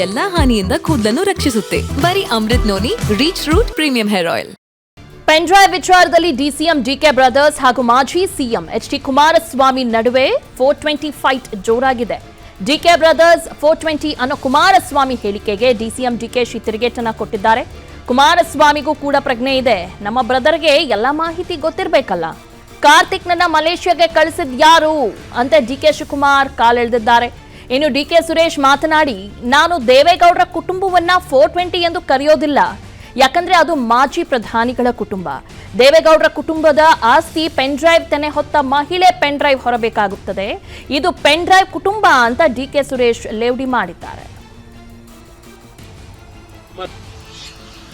ಎಲ್ಲಾ ಹಾನಿಯಿಂದ ಕೂದಲನ್ನು ರಕ್ಷಿಸುತ್ತೆ. ಬರೀ Amrut noni reach root premium hair oil. Pen drive ವಿಚಾರದಲ್ಲಿ ಡಿಸಿಎಂ ಡಿಕೆ ಬ್ರದರ್ಸ್ ಹಾಗೂ ಮಾಜಿ ಸಿಎಂ ಎಚ್ ಡಿ ಕುಮಾರಸ್ವಾಮಿ ನಡುವೆ 420 ಫೈಟ್ ಜೋರಾಗಿದೆ. ಡಿಕೆ ಬ್ರದರ್ಸ್ 420 ಅನ್ನೋ ಕುಮಾರಸ್ವಾಮಿ ಹೇಳಿಕೆಗೆ ಡಿಸಿಎಂ ಡಿಕೆಶಿ ತಿರುಗೇಟನ್ನ ಕೊಟ್ಟಿದ್ದಾರೆ. ಕುಮಾರಸ್ವಾಮಿಗೂ ಕೂಡ ಪ್ರಜ್ಞೆ ಇದೆ, ನಮ್ಮ ಬ್ರದರ್ಗೆ ಎಲ್ಲ ಮಾಹಿತಿ ಗೊತ್ತಿರಬೇಕಲ್ಲ, ಕಾರ್ತಿಕ್ನನ್ನ ಮಲೇಷ್ಯಾಗೆ ಕಳಿಸಿದ್ ಯಾರು ಅಂತ ಡಿಕೆ ಶಿವಕುಮಾರ್ ಕಾಲೆಳೆದಿದ್ದಾರೆ. ಇನ್ನು ಡಿಕೆ ಸುರೇಶ್ ಮಾತನಾಡಿ, ನಾನು ದೇವೇಗೌಡರ ಕುಟುಂಬವನ್ನ 420 ಎಂದು ಕರೆಯೋದಿಲ್ಲ, ಯಾಕಂದ್ರೆ ಅದು ಮಾಜಿ ಪ್ರಧಾನಿಗಳ ಕುಟುಂಬ. ದೇವೇಗೌಡರ ಕುಟುಂಬದ ಆಸ್ತಿ ಪೆನ್ ಡ್ರೈವ್ ತೆನೆ ಹೊತ್ತ ಮಹಿಳೆ ಪೆನ್ ಡ್ರೈವ್ ಹೊರಬೇಕಾಗುತ್ತದೆ. ಇದು ಪೆನ್ ಡ್ರೈವ್ ಕುಟುಂಬ ಅಂತ ಡಿಕೆ ಸುರೇಶ್ ಲೇವಡಿ ಮಾಡಿದ್ದಾರೆ.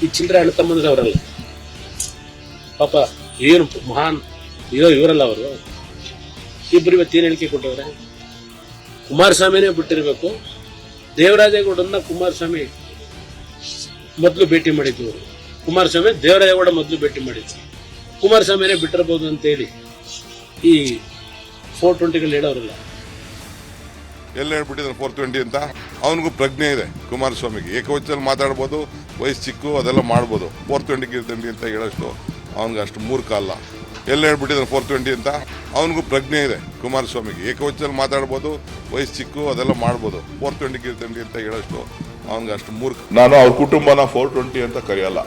ಈ ಚಿಲ್ಲರೆ ಅಣ್ಣ ತಮ್ಮಂದ್ರೆ ಅವರಲ್ಲ ಪಾಪ, ಏನು ಮಹಾನ್ ಇವರಲ್ಲ ಅವರು. ಇಬ್ಬರು ಇವತ್ತು ಏನು ಹೇಳಿಕೆ ಕೊಟ್ಟವ್ರೆ? ಕುಮಾರಸ್ವಾಮಿನೇ ಬಿಟ್ಟಿರ್ಬೇಕು. ದೇವರಾಜೇಗೌಡನ್ನ ಕುಮಾರಸ್ವಾಮಿ ಮೊದಲು ಭೇಟಿ ಮಾಡಿದ್ರು. ಕುಮಾರಸ್ವಾಮಿ ದೇವರಾಜೇಗೌಡ ಮೊದಲು ಭೇಟಿ ಮಾಡಿದ್ರು. ಕುಮಾರಸ್ವಾಮಿನೇ ಬಿಟ್ಟಿರ್ಬೋದು ಅಂತೇಳಿ ಈ 420 ಹೇಳೋರಲ್ಲ. ಎಲ್ಲ ಹೇಳ್ಬಿಟ್ಟಿದ್ದಾನೆ 420 ಅಂತ. ಅವನಿಗೂ ಪ್ರಜ್ಞೆ ಇದೆ ಕುಮಾರಸ್ವಾಮಿಗೆ. ಏಕವಚನಲ್ಲಿ ಮಾತಾಡ್ಬೋದು, ವಯಸ್ಸು ಚಿಕ್ಕು, ಅದೆಲ್ಲ ಮಾಡ್ಬೋದು. 420 ಅಂತ ಹೇಳೋಷ್ಟು ಅವನಿಗೆ ಅಷ್ಟು ಮೂರ್ಖ ಅಲ್ಲ. ಎಲ್ಲ ಹೇಳ್ಬಿಟ್ಟಿದ್ದಾನೆ 420 ಅಂತ. ಅವನಿಗೂ ಪ್ರಜ್ಞೆ ಇದೆ ಕುಮಾರಸ್ವಾಮಿಗೆ. ಏಕವಚನಲ್ಲಿ ಮಾತಾಡ್ಬೋದು, ವಯಸ್ಸು ಚಿಕ್ಕು, ಅದೆಲ್ಲ ಮಾಡ್ಬೋದು. 420 ಅಂತ ಹೇಳೋಷ್ಟು ಅವನಿಗೆ ಅಷ್ಟು ಮೂರ್ಖ. ನಾನು ಅವ್ರ ಕುಟುಂಬನ 420 ಅಂತ ಕರೆಯಲ್ಲ.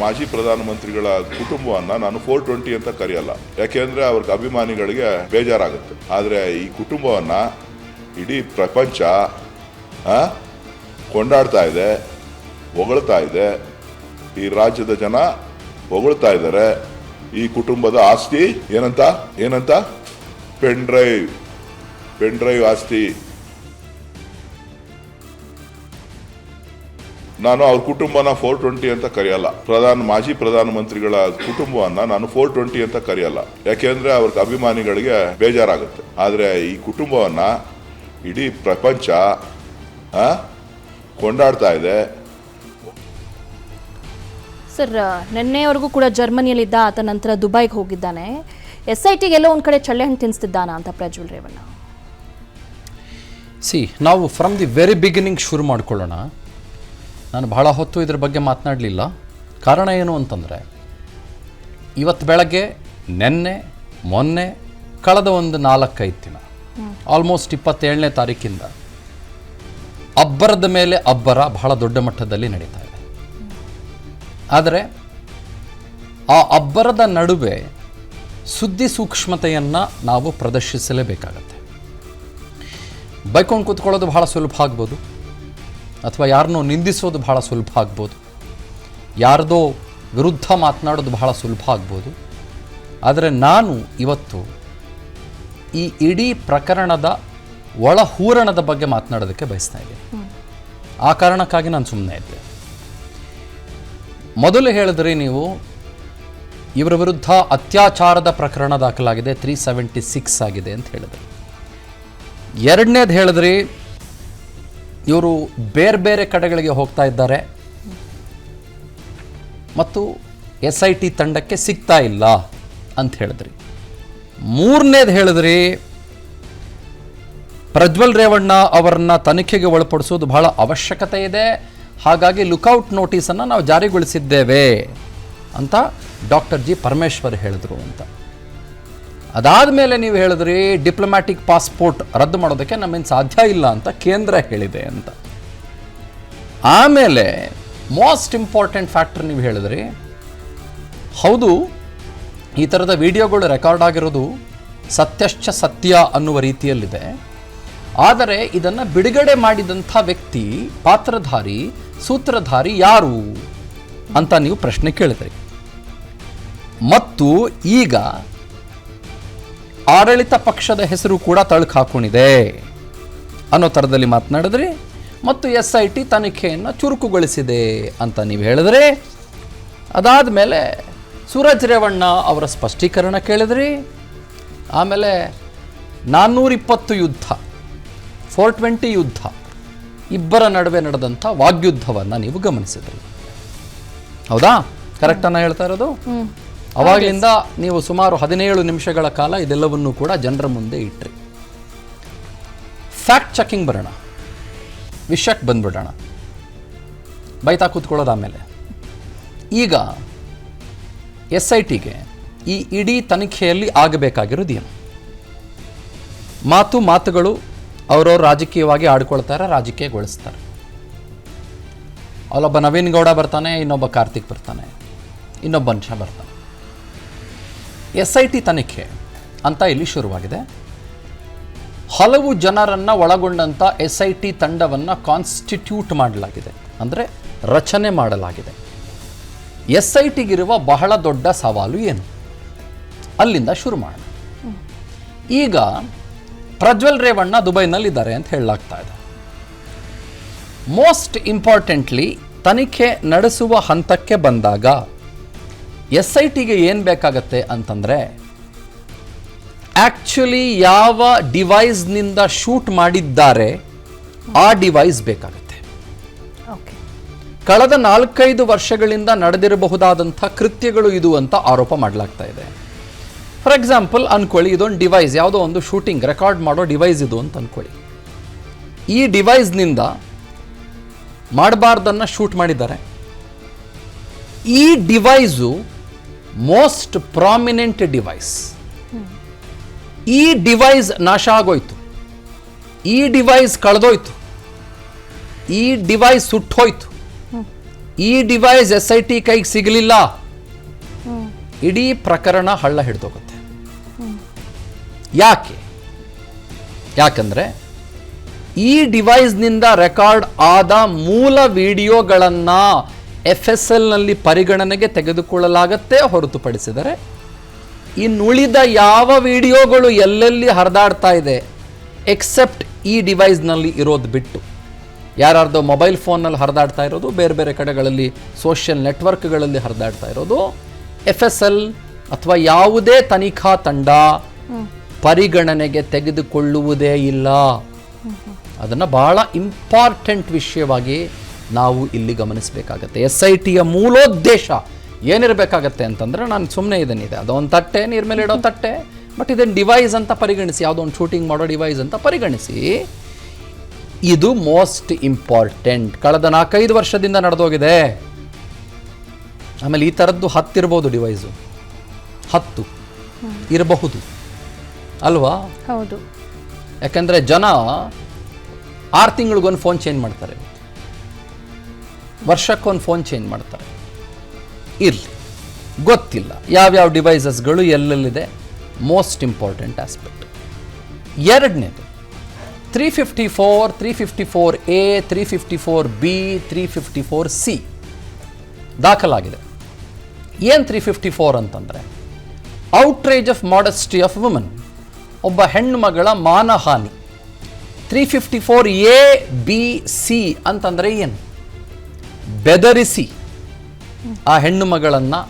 ಮಾಜಿ ಪ್ರಧಾನಮಂತ್ರಿಗಳ ಕುಟುಂಬವನ್ನ ನಾನು 420 ಅಂತ ಕರೆಯಲ್ಲ. ಯಾಕೆಂದ್ರೆ ಅವ್ರಿಗೆ ಅಭಿಮಾನಿಗಳಿಗೆ ಬೇಜಾರಾಗುತ್ತೆ. ಆದ್ರೆ ಈ ಕುಟುಂಬವನ್ನ ಇಡೀ ಪ್ರಪಂಚ ಕೊಂಡಾಡ್ತಾ ಇದೆ, ಹೊಗಳ್ತಾ ಇದೆ. ಈ ರಾಜ್ಯದ ಜನ ಹೊಗಳ್ತಾ ಇದ್ದಾರೆ. ಈ ಕುಟುಂಬದ ಆಸ್ತಿ ಏನಂತ ಪೆನ್ ಡ್ರೈವ್ ಆಸ್ತಿ. ನಾನು ಅವ್ರ ಕುಟುಂಬನ 420 ಅಂತ ಕರೆಯಲ್ಲ. ಮಾಜಿ ಪ್ರಧಾನಮಂತ್ರಿಗಳ ಕುಟುಂಬವನ್ನ ನಾನು 420 ಅಂತ ಕರೆಯಲ್ಲ. ಯಾಕೆಂದ್ರೆ ಅವ್ರಿಗೆ ಅಭಿಮಾನಿಗಳಿಗೆ ಬೇಜಾರಾಗುತ್ತೆ. ಆದ್ರೆ ಈ ಕುಟುಂಬವನ್ನ ಇಡೀ ಪ್ರಪಂಚ ಕೊಂಡಾಡ್ತಾ ಇದೆ. ಸರ್, ನಿನ್ನೆವರೆಗೂ ಕೂಡ ಜರ್ಮನಿಯಲ್ಲಿದ್ದ ಆತ ನಂತರ ದುಬೈಗೆ ಹೋಗಿದ್ದಾನೆ. SITಗೆ ಎಲ್ಲೋ ಒಂದು ಕಡೆ ಚಳ್ಳೆ ಹಣ್ಣು ತಿನ್ನಿಸ್ತಿದ್ದಾನ ಅಂತ ಪ್ರಜ್ವಲ್ ರೇವಣ್ಣ. ನಾವು ಫ್ರಮ್ ದಿ ವೆರಿ ಬಿಗಿನಿಂಗ್ ಶುರು ಮಾಡ್ಕೊಳ್ಳೋಣ. ನಾನು ಬಹಳ ಹೊತ್ತು ಇದ್ರ ಬಗ್ಗೆ ಮಾತನಾಡಲಿಲ್ಲ. ಕಾರಣ ಏನು ಅಂತಂದರೆ, ಇವತ್ತು ಬೆಳಗ್ಗೆ, ನೆನ್ನೆ, ಮೊನ್ನೆ, ಕಳೆದ ಒಂದು 4-5 ದಿನ, ಆಲ್ಮೋಸ್ಟ್ 27ನೇ ತಾರೀಕಿಂದ ಅಬ್ಬರದ ಮೇಲೆ ಅಬ್ಬರ ಬಹಳ ದೊಡ್ಡ ಮಟ್ಟದಲ್ಲಿ ನಡೀತಾ ಇದೆ. ಆದರೆ ಆ ಅಬ್ಬರದ ನಡುವೆ ಸುದ್ದಿ ಸೂಕ್ಷ್ಮತೆಯನ್ನು ನಾವು ಪ್ರದರ್ಶಿಸಲೇಬೇಕಾಗತ್ತೆ. ಬೈಕೊಂಡು ಕೂತ್ಕೊಳ್ಳೋದು ಬಹಳ ಸುಲಭ ಆಗ್ಬೋದು, ಅಥವಾ ಯಾರನ್ನೋ ನಿಂದಿಸೋದು ಬಹಳ ಸುಲಭ ಆಗ್ಬೋದು, ಯಾರ್ದೋ ವಿರುದ್ಧ ಮಾತನಾಡೋದು ಬಹಳ ಸುಲಭ ಆಗ್ಬೋದು. ಆದರೆ ನಾನು ಇವತ್ತು ಈ ಇಡೀ ಪ್ರಕರಣದ ಒಳಹೂರಣದ ಬಗ್ಗೆ ಮಾತನಾಡೋದಕ್ಕೆ ಬಯಸ್ತಾ ಇದ್ದೀನಿ. ಆ ಕಾರಣಕ್ಕಾಗಿ ನಾನು ಸುಮ್ಮನೆ ಇದ್ದೆ. ಮೊದಲು ಹೇಳಿದ್ರಿ ನೀವು, ಇವರ ವಿರುದ್ಧ ಅತ್ಯಾಚಾರದ ಪ್ರಕರಣ ದಾಖಲಾಗಿದೆ, 376 ಆಗಿದೆ ಅಂತ ಹೇಳಿದ್ರಿ. ಎರಡನೇದು ಹೇಳಿದ್ರಿ, ಇವರು ಬೇರೆ ಬೇರೆ ಕಡೆಗಳಿಗೆ ಹೋಗ್ತಾ ಇದ್ದಾರೆ ಮತ್ತು SIT ತಂಡಕ್ಕೆ ಸಿಗ್ತಾ ಇಲ್ಲ ಅಂತ ಹೇಳಿದ್ರಿ. ಮೂರನೇದು ಹೇಳಿದ್ರಿ, ಪ್ರಜ್ವಲ್ ರೇವಣ್ಣ ಅವರನ್ನ ತನಿಖೆಗೆ ಒಳಪಡಿಸೋದು ಬಹಳ ಅವಶ್ಯಕತೆ ಇದೆ, ಹಾಗಾಗಿ ಲುಕೌಟ್ ನೋಟಿಸನ್ನು ನಾವು ಜಾರಿಗೊಳಿಸಿದ್ದೇವೆ ಅಂತ ಡಾಕ್ಟರ್ ಜಿ ಪರಮೇಶ್ವರ್ ಹೇಳಿದ್ರು ಅಂತ. ಅದಾದ ಮೇಲೆ ನೀವು ಹೇಳಿದ್ರಿ, ಡಿಪ್ಲೊಮ್ಯಾಟಿಕ್ ಪಾಸ್ಪೋರ್ಟ್ ರದ್ದು ಮಾಡೋದಕ್ಕೆ ನಮ್ಮಿಂದ ಸಾಧ್ಯ ಇಲ್ಲ ಅಂತ ಕೇಂದ್ರ ಹೇಳಿದೆ ಅಂತ. ಆಮೇಲೆ ಮೋಸ್ಟ್ ಇಂಪಾರ್ಟೆಂಟ್ ಫ್ಯಾಕ್ಟರ್ ನೀವು ಹೇಳಿದ್ರಿ, ಹೌದು ಈ ಥರದ ವಿಡಿಯೋಗಳು ರೆಕಾರ್ಡ್ ಆಗಿರೋದು ಸತ್ಯಶ್ಚ ಸತ್ಯ ಅನ್ನುವ ರೀತಿಯಲ್ಲಿದೆ, ಆದರೆ ಇದನ್ನು ಬಿಡುಗಡೆ ಮಾಡಿದಂಥ ವ್ಯಕ್ತಿ, ಪಾತ್ರಧಾರಿ, ಸೂತ್ರಧಾರಿ ಯಾರು ಅಂತ ನೀವು ಪ್ರಶ್ನೆ ಕೇಳಿದ್ರಿ. ಮತ್ತು ಈಗ ಆಡಳಿತ ಪಕ್ಷದ ಹೆಸರು ಕೂಡ ತಳಕು ಹಾಕೊಂಡಿದೆ ಅನ್ನೋ ಥರದಲ್ಲಿ ಮಾತನಾಡಿದ್ರಿ. ಮತ್ತು SIT ತನಿಖೆಯನ್ನು ಚುರುಕುಗೊಳಿಸಿದೆ ಅಂತ ನೀವು ಹೇಳಿದ್ರಿ. ಅದಾದ ಮೇಲೆ ಸೂರಜ್ ರೇವಣ್ಣ ಅವರ ಸ್ಪಷ್ಟೀಕರಣ ಕೇಳಿದ್ರಿ. ಆಮೇಲೆ 420 ಯುದ್ಧ, 420 ಯುದ್ಧ, ಇಬ್ಬರ ನಡುವೆ ನಡೆದಂಥ ವಾಗ್ಯುದ್ಧವನ್ನು ನೀವು ಗಮನಿಸಿದ್ರಿ. ಹೌದಾ? ಕರೆಕ್ಟನ್ನು ಹೇಳ್ತಾ ಇರೋದು? ಅವಾಗಲಿಂದ ನೀವು ಸುಮಾರು 17 ನಿಮಿಷಗಳ ಕಾಲ ಇದೆಲ್ಲವನ್ನೂ ಕೂಡ ಜನರ ಮುಂದೆ ಇಟ್ರಿ. ಫ್ಯಾಕ್ಟ್ ಚೆಕಿಂಗ್ ಬರೋಣ, ವಿಷಯಕ್ಕೆ ಬಂದ್ಬಿಡೋಣ. ಬೈತಾ ಕೂತ್ಕೊಳ್ಳೋದು ಆಮೇಲೆ. ಈಗ SITಗೆ ಈ ಇಡೀ ತನಿಖೆಯಲ್ಲಿ ಆಗಬೇಕಾಗಿರೋದು ಏನು? ಮಾತುಗಳು ಅವರವ್ರು ರಾಜಕೀಯವಾಗಿ ಆಡ್ಕೊಳ್ತಾರೆ, ರಾಜಕೀಯಗೊಳಿಸ್ತಾರೆ. ಅಲ್ಲೊಬ್ಬ ನವೀನ್ ಗೌಡ ಬರ್ತಾನೆ, ಇನ್ನೊಬ್ಬ ಕಾರ್ತಿಕ್ ಬರ್ತಾನೆ, ಇನ್ನೊಬ್ಬ ಅಂಶ ಬರ್ತಾನೆ. SIT ತನಿಖೆ ಅಂತ ಇಲ್ಲಿ ಶುರುವಾಗಿದೆ. ಹಲವು ಜನರನ್ನು ಒಳಗೊಂಡಂಥ SIT ತಂಡವನ್ನು ಕಾನ್ಸ್ಟಿಟ್ಯೂಟ್ ಮಾಡಲಾಗಿದೆ, ಅಂದರೆ ರಚನೆ ಮಾಡಲಾಗಿದೆ. SITಗಿರುವ ಬಹಳ ದೊಡ್ಡ ಸವಾಲು ಏನು? ಅಲ್ಲಿಂದ ಶುರು ಮಾಡೋಣ. ಈಗ ಪ್ರಜ್ವಲ್ ರೇವಣ್ಣ ದುಬೈನಲ್ಲಿದ್ದಾರೆ ಅಂತ ಹೇಳಲಾಗ್ತಾ ಇದೆ. ಮೋಸ್ಟ್ ಇಂಪಾರ್ಟೆಂಟ್ಲಿ ತನಿಖೆ ನಡೆಸುವ ಹಂತಕ್ಕೆ ಬಂದಾಗ SITಗೆ ಏನು ಬೇಕಾಗತ್ತೆ ಅಂತಂದರೆ, ಆ್ಯಕ್ಚುಲಿ ಯಾವ ಡಿವೈಸ್ನಿಂದ ಶೂಟ್ ಮಾಡಿದ್ದಾರೆ ಆ ಡಿವೈಸ್ ಬೇಕಾಗುತ್ತೆ. ಕಳೆದ 4-5 ವರ್ಷಗಳಿಂದ ನಡೆದಿರಬಹುದಾದಂಥ ಕೃತ್ಯಗಳು ಇದು ಅಂತ ಆರೋಪ ಮಾಡಲಾಗ್ತಾ ಇದೆ. ಫಾರ್ ಎಕ್ಸಾಂಪಲ್ ಅಂದ್ಕೊಳ್ಳಿ, ಇದೊಂದು ಡಿವೈಸ್, ಯಾವುದೋ ಒಂದು ಶೂಟಿಂಗ್ ರೆಕಾರ್ಡ್ ಮಾಡೋ ಡಿವೈಸ್ ಇದು ಅಂತ ಅಂದ್ಕೊಳ್ಳಿ. ಈ ಡಿವೈಸ್ನಿಂದ ಮಾಡಬಾರ್ದನ್ನು ಶೂಟ್ ಮಾಡಿದ್ದಾರೆ. ಈ ಡಿವೈಸು ಮೋಸ್ಟ್ ಪ್ರಾಮಿನೆಂಟ್ ಡಿವೈಸ್. ಈ ಡಿವೈಸ್ ನಾಶ ಆಗೋಯ್ತು, ಈ ಡಿವೈಸ್ ಕಳೆದೋಯ್ತು, ಈ ಡಿವೈಸ್ ಸುಟ್ಟೋಯ್ತು, ಈ ಡಿವೈಸ್ SIT ಕೈಗೆ ಸಿಗಲಿಲ್ಲ, ಇಡೀ ಪ್ರಕರಣ ಹಳ್ಳ ಹಿಡಿದೋಗುತ್ತೆ. ಯಾಕಂದ್ರೆ ಈ ಡಿವೈಸ್ನಿಂದ ರೆಕಾರ್ಡ್ ಆದ ಮೂಲ ವಿಡಿಯೋಗಳನ್ನು FSLನಲ್ಲಿ ಪರಿಗಣನೆಗೆ ತೆಗೆದುಕೊಳ್ಳಲಾಗತ್ತೆ ಹೊರತುಪಡಿಸಿದರೆ ಇನ್ನುಳಿದ ಯಾವ ವಿಡಿಯೋಗಳು ಎಲ್ಲೆಲ್ಲಿ ಹರಿದಾಡ್ತಾ ಇದೆ ಎಕ್ಸೆಪ್ಟ್ ಈ ಡಿವೈಸ್ನಲ್ಲಿ ಇರೋದು ಬಿಟ್ಟು, ಯಾರ್ಯಾರ್ದೋ ಮೊಬೈಲ್ ಫೋನ್ನಲ್ಲಿ ಹರಿದಾಡ್ತಾ ಇರೋದು, ಬೇರೆ ಬೇರೆ ಕಡೆಗಳಲ್ಲಿ ಸೋಷಿಯಲ್ ನೆಟ್ವರ್ಕ್ಗಳಲ್ಲಿ ಹರಿದಾಡ್ತಾ ಇರೋದು, FSL ಅಥವಾ ಯಾವುದೇ ತನಿಖಾ ತಂಡ ಪರಿಗಣನೆಗೆ ತೆಗೆದುಕೊಳ್ಳುವುದೇ ಇಲ್ಲ. ಅದನ್ನು ಬಹಳ ಇಂಪಾರ್ಟೆಂಟ್ ವಿಷಯವಾಗಿ ನಾವು ಇಲ್ಲಿ ಗಮನಿಸಬೇಕಾಗತ್ತೆ. SITಯ ಮೂಲೋದ್ದೇಶ ಏನಿರಬೇಕಾಗತ್ತೆ ಅಂತಂದರೆ, ನಾನು ಸುಮ್ಮನೆ ಇದನ್ನಿದೆ ಅದೊಂದು ತಟ್ಟೆ, ನೀರು ಮೇಲೆ ಇಡೋ ತಟ್ಟೆ, ಬಟ್ ಇದನ್ನು ಡಿವೈಸ್ ಅಂತ ಪರಿಗಣಿಸಿ, ಯಾವುದೋ ಒಂದು ಶೂಟಿಂಗ್ ಮಾಡೋ ಡಿವೈಸ್ ಅಂತ ಪರಿಗಣಿಸಿ. ಇದು ಮೋಸ್ಟ್ ಇಂಪಾರ್ಟೆಂಟ್. ಕಳೆದ 4-5 ವರ್ಷದಿಂದ ನಡೆದೋಗಿದೆ. ಆಮೇಲೆ ಈ ಥರದ್ದು 10 ಇರ್ಬೋದು, ಡಿವೈಸು 10 ಇರಬಹುದು ಅಲ್ವಾ? ಹೌದು. ಯಾಕಂದರೆ ಜನ 6 ತಿಂಗಳಿಗೊಂದು ಫೋನ್ ಚೇಂಜ್ ಮಾಡ್ತಾರೆ, ವರ್ಷಕ್ಕೊಂದು ಫೋನ್ ಚೇಂಜ್ ಮಾಡ್ತಾರೆ. ಇರಲಿ, ಗೊತ್ತಿಲ್ಲ ಯಾವ್ಯಾವ ಡಿವೈಸಸ್ಗಳು ಎಲ್ಲೆಲ್ಲಿದೆ. Most important aspect. ಎರಡನೇದು 354, 354A, 354B, 354C ದಾಖಲಾಗಿದೆ. ಏನು 354 ಅಂತಂದರೆ, outrage of modesty of woman, ಒಬ್ಬ ಹೆಣ್ಣು ಮಗಳ ಮಾನಹಾನಿ. 354A-B-C ಅಂತಂದರೆ ಏನು? ಬೆದರಿಸಿ ಆ ಹೆಣ್ಣು ಮಗಳನ್ನು